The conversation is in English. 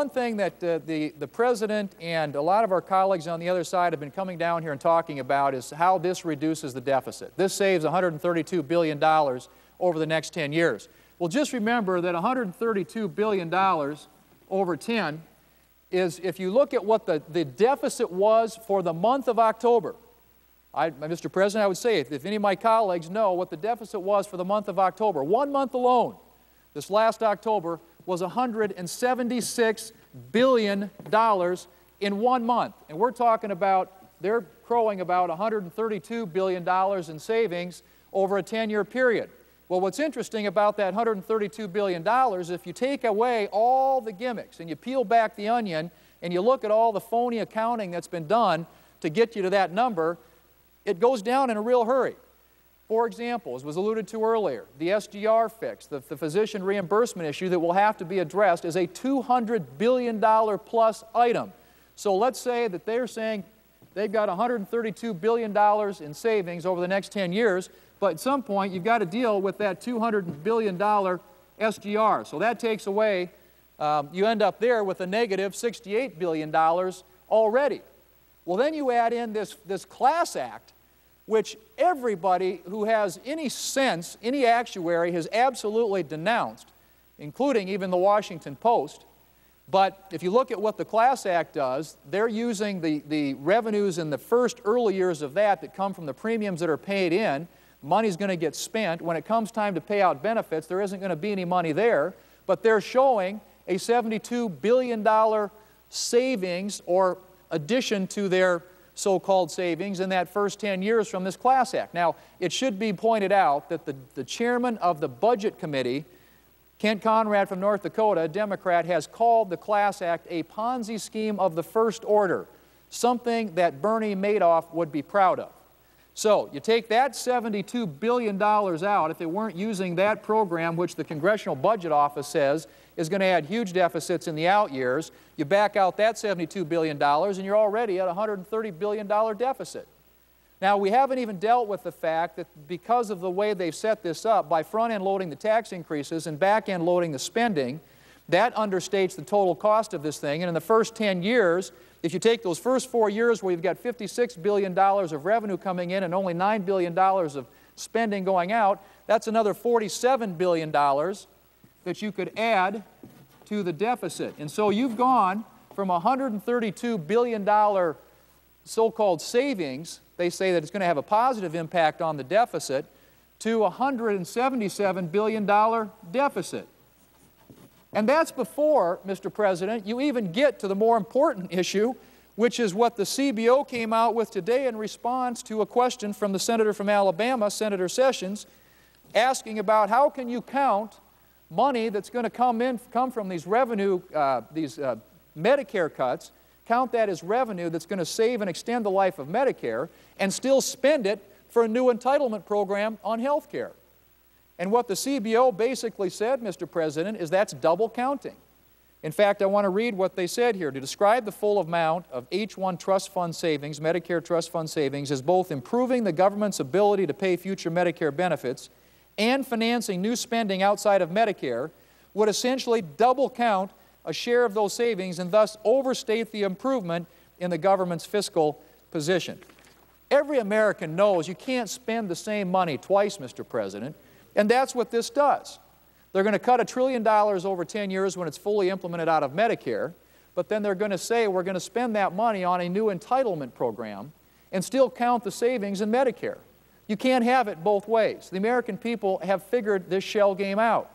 One thing that the President and a lot of our colleagues on the other side have been coming down here and talking about is how this reduces the deficit. This saves $132 billion over the next 10 years. Well, just remember that $132 billion over 10 is, if you look at what the deficit was for the month of October, Mr. President, I would say, if any of my colleagues know what the deficit was for the month of October, 1 month alone, this last October, was $176 billion in 1 month. And we're talking about, they're crowing about $132 billion in savings over a 10-year period. Well, what's interesting about that $132 billion, if you take away all the gimmicks and you peel back the onion and you look at all the phony accounting that's been done to get you to that number, it goes down in a real hurry. For example, as was alluded to earlier, the SGR fix, the physician reimbursement issue that will have to be addressed, is a $200 billion plus item. So let's say that they're saying they've got $132 billion in savings over the next 10 years, but at some point you've got to deal with that $200 billion SGR. So that takes away, you end up there with a negative $68 billion already. Well, then you add in this Class Act, which everybody who has any sense, any actuary, has absolutely denounced, including even the Washington Post. But if you look at what the Class Act does, they're using the revenues in the first early years of that come from the premiums that are paid in. Money's going to get spent. When it comes time to pay out benefits, there isn't going to be any money there. But they're showing a $72 billion savings or addition to their so-called savings in that first 10 years from this Class Act. Now, it should be pointed out that the chairman of the Budget Committee, Kent Conrad from North Dakota, a Democrat, has called the Class Act a Ponzi scheme of the first order, something that Bernie Madoff would be proud of. So you take that $72 billion out, if they weren't using that program, which the Congressional Budget Office says is going to add huge deficits in the out years, you back out that $72 billion and you're already at a $130 billion deficit. Now, we haven't even dealt with the fact that because of the way they've set this up, by front-end loading the tax increases and back-end loading the spending, that understates the total cost of this thing. And in the first 10 years, if you take those first 4 years where you've got $56 billion of revenue coming in and only $9 billion of spending going out, that's another $47 billion that you could add to the deficit. And so you've gone from $132 billion so-called savings, they say that it's going to have a positive impact on the deficit, to a $177 billion deficit. And that's before, Mr. President, you even get to the more important issue, which is what the CBO came out with today in response to a question from the senator from Alabama, Senator Sessions, asking about how can you count money that's going to come from these revenue, Medicare cuts, count that as revenue that's going to save and extend the life of Medicare, and still spend it for a new entitlement program on health care. And what the CBO basically said, Mr. President, is that's double counting. In fact, I want to read what they said here. To describe the full amount of H1 trust fund savings, Medicare trust fund savings, as both improving the government's ability to pay future Medicare benefits and financing new spending outside of Medicare, would essentially double count a share of those savings and thus overstate the improvement in the government's fiscal position. Every American knows you can't spend the same money twice, Mr. President, and that's what this does. They're going to cut $1 trillion over 10 years when it's fully implemented out of Medicare, but then they're going to say we're going to spend that money on a new entitlement program and still count the savings in Medicare. You can't have it both ways. The American people have figured this shell game out.